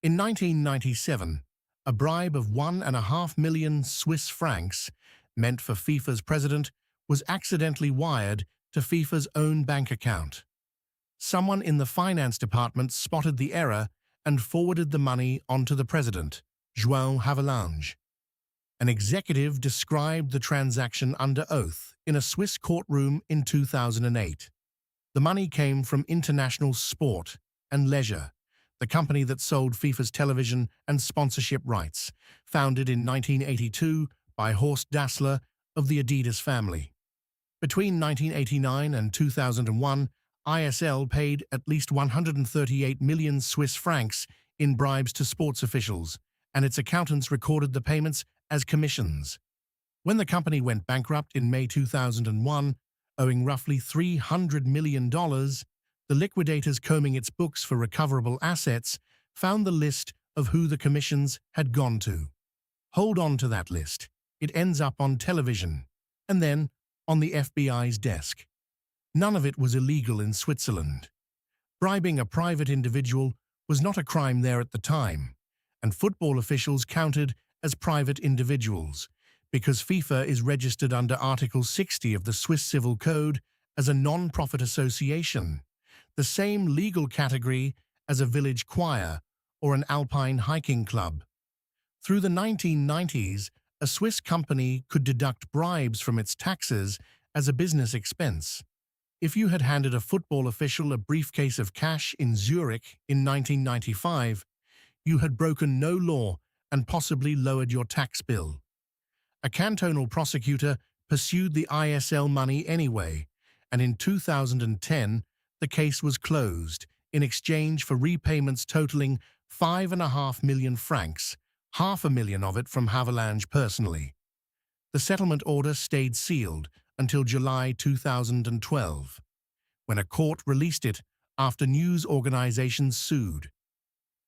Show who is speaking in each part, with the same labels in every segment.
Speaker 1: In 1997, a bribe of 1.5 million Swiss francs, meant for FIFA's president, was accidentally wired to FIFA's own bank account. Someone in the finance department spotted the error and forwarded the money onto the president, João Havelange. An executive described the transaction under oath in a Swiss courtroom in 2008. The money came from International Sport and Leisure, the company that sold FIFA's television and sponsorship rights, founded in 1982 by Horst Dassler of the Adidas family. Between 1989 and 2001, ISL paid at least 138 million Swiss francs in bribes to sports officials, and its accountants recorded the payments as commissions. When the company went bankrupt in May 2001, owing roughly $300 million, the liquidators combing its books for recoverable assets found the list of who the commissions had gone to. Hold on to that list. It ends up on television, and then on the FBI's desk. None of it was illegal in Switzerland. Bribing a private individual was not a crime there at the time, and football officials counted as private individuals, because FIFA is registered under Article 60 of the Swiss Civil Code as a non-profit association, the same legal category as a village choir or an alpine hiking club. Through the 1990s, a Swiss company could deduct bribes from its taxes as a business expense. If you had handed a football official a briefcase of cash in Zurich in 1995, you had broken no law and possibly lowered your tax bill. A cantonal prosecutor pursued the ISL money anyway, and in 2010, the case was closed in exchange for repayments totaling 5.5 million francs, 500,000 of it from Havelange personally. The settlement order stayed sealed until July 2012, when a court released it after news organizations sued.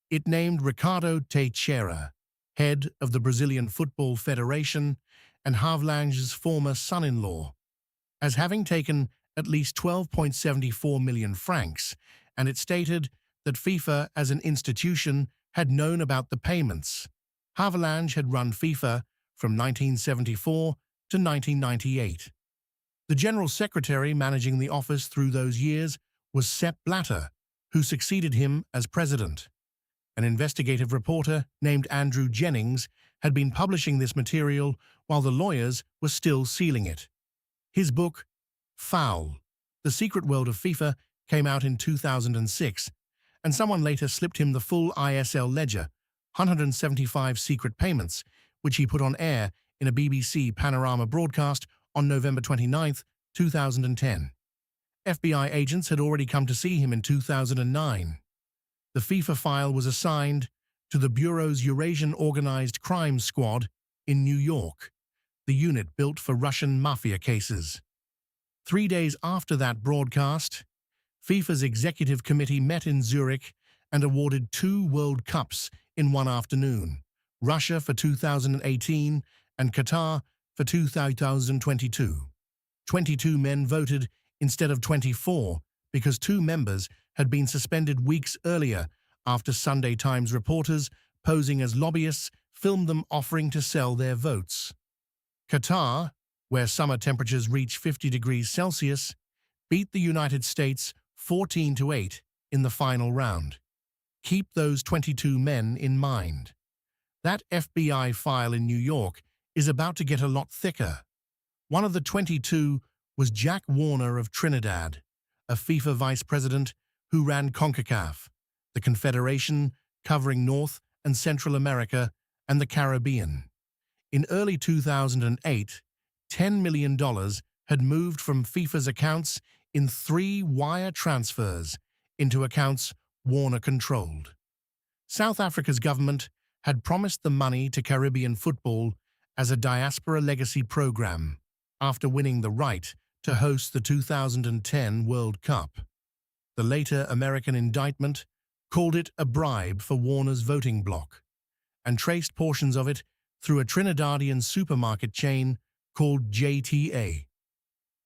Speaker 1: It named Ricardo Teixeira, head of the Brazilian Football Federation and Havelange's former son-in-law, as having taken at least 12.74 million francs, and it stated that FIFA as an institution had known about the payments. Havelange had run FIFA from 1974 to 1998. The General Secretary managing the office through those years was Sepp Blatter, who succeeded him as president. An investigative reporter named Andrew Jennings had been publishing this material while the lawyers were still sealing it. His book, Foul: The Secret World of FIFA, came out in 2006, and someone later slipped him the full ISL ledger, 175 secret payments, which he put on air in a BBC Panorama broadcast on November 29, 2010. FBI agents had already come to see him in 2009. The FIFA file was assigned to the Bureau's Eurasian Organized Crime Squad in New York, the unit built for Russian mafia cases. 3 days after that broadcast, FIFA's executive committee met in Zurich and awarded 2 World Cups in one afternoon, Russia for 2018 and Qatar for 2022. 22 men voted instead of 24 because 2 members had been suspended weeks earlier after Sunday Times reporters posing as lobbyists filmed them offering to sell their votes. Qatar, where summer temperatures reach 50 degrees Celsius, beat the United States 14-8 in the final round. Keep those 22 men in mind. That FBI file in New York is about to get a lot thicker. One of the 22 was Jack Warner of Trinidad, a FIFA vice president who ran CONCACAF, the confederation covering North and Central America and the Caribbean. In early 2008, $10 million had moved from FIFA's accounts in 3 wire transfers into accounts Warner controlled. South Africa's government had promised the money to Caribbean football as a diaspora legacy program after winning the right to host the 2010 World Cup. The later American indictment called it a bribe for Warner's voting bloc and traced portions of it through a Trinidadian supermarket chain called JTA.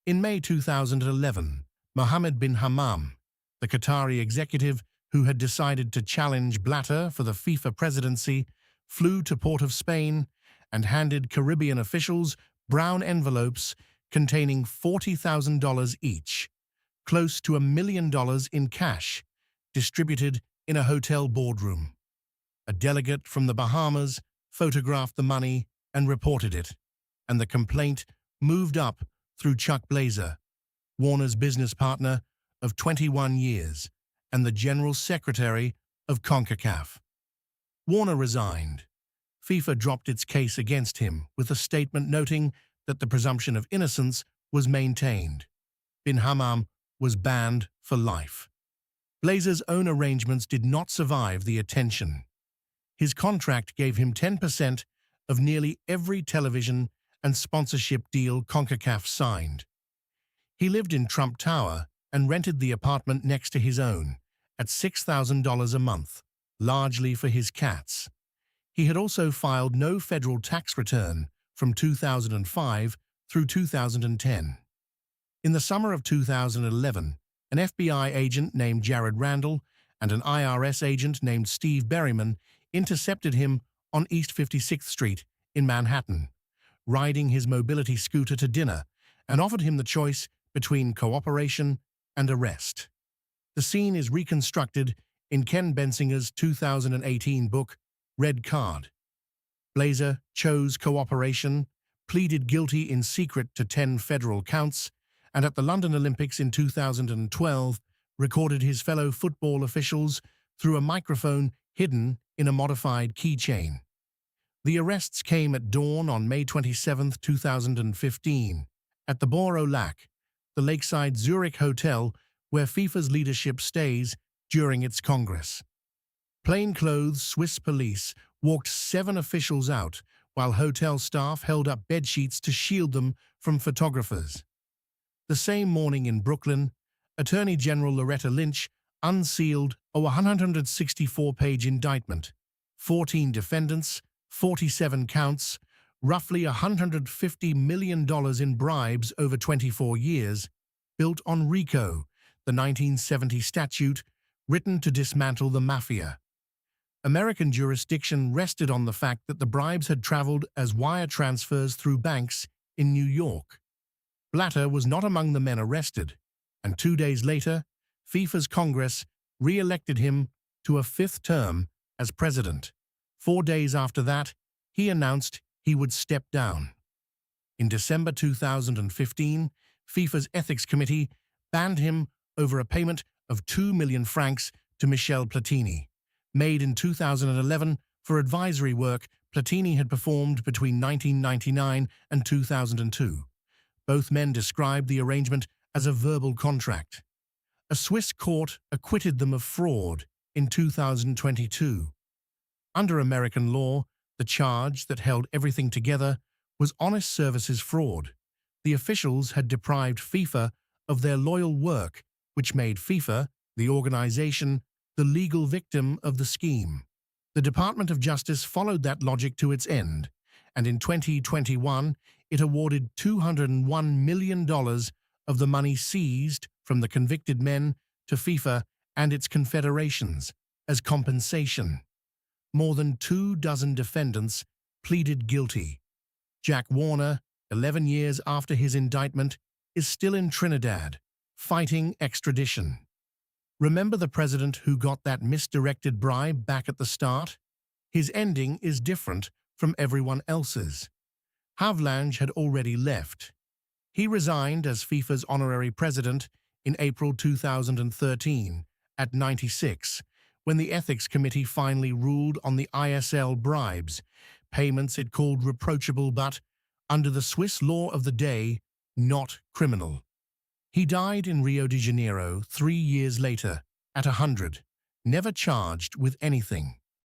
Speaker 1: In May 2011, Mohammed bin Hammam, the Qatari executive who had decided to challenge Blatter for the FIFA presidency, flew to Port of Spain and handed Caribbean officials brown envelopes containing $40,000 each, close to $1 million in cash, distributed in a hotel boardroom. A delegate from the Bahamas photographed the money and reported it, and the complaint moved up through Chuck Blazer, Warner's business partner of 21 years and the General Secretary of CONCACAF. Warner resigned. FIFA dropped its case against him with a statement noting that the presumption of innocence was maintained. Bin Hammam was banned for life. Blazer's own arrangements did not survive the attention. His contract gave him 10% of nearly every television and sponsorship deal CONCACAF signed. He lived in Trump Tower and rented the apartment next to his own at $6,000 a month, largely for his cats. He had also filed no federal tax return from 2005 through 2010. In the summer of 2011, an FBI agent named Jared Randall and an IRS agent named Steve Berryman intercepted him on East 56th Street in Manhattan, riding his mobility scooter to dinner, and offered him the choice between cooperation and arrest. The scene is reconstructed in Ken Bensinger's 2018 book, Red Card. Blazer chose cooperation, pleaded guilty in secret to 10 federal counts, and at the London Olympics in 2012 recorded his fellow football officials through a microphone hidden in a modified keychain. The arrests came at dawn on May 27, 2015, at the Beau Lac, the lakeside Zurich hotel where FIFA's leadership stays during its Congress. Plainclothes Swiss police walked 7 officials out, while hotel staff held up bedsheets to shield them from photographers. The same morning in Brooklyn, Attorney General Loretta Lynch unsealed a 164-page indictment, 14 defendants, 47 counts, roughly $150 million in bribes over 24 years, built on RICO, the 1970 statute written to dismantle the mafia. American jurisdiction rested on the fact that the bribes had traveled as wire transfers through banks in New York. Blatter was not among the men arrested, and 2 days later, FIFA's Congress re-elected him to a 5th term as president. 4 days after that, he announced he would step down. In December 2015, FIFA's Ethics Committee banned him over a payment of 2 million francs to Michel Platini, made in 2011 for advisory work Platini had performed between 1999 and 2002. Both men described the arrangement as a verbal contract. A Swiss court acquitted them of fraud in 2022. Under American law, the charge that held everything together was honest services fraud. The officials had deprived FIFA of their loyal work, which made FIFA, the organization, the legal victim of the scheme. The Department of Justice followed that logic to its end, and in 2021, it awarded $201 million of the money seized from the convicted men to FIFA and its confederations as compensation. More than 24 defendants pleaded guilty. Jack Warner, 11 years after his indictment, is still in Trinidad, fighting extradition. Remember the president who got that misdirected bribe back at the start? His ending is different from everyone else's. Havelange had already left. He resigned as FIFA's honorary president in April 2013 at 96, when the Ethics Committee finally ruled on the ISL bribes, payments it called reproachable but, under the Swiss law of the day, not criminal. He died in Rio de Janeiro 3 years later, at 100, never charged with anything.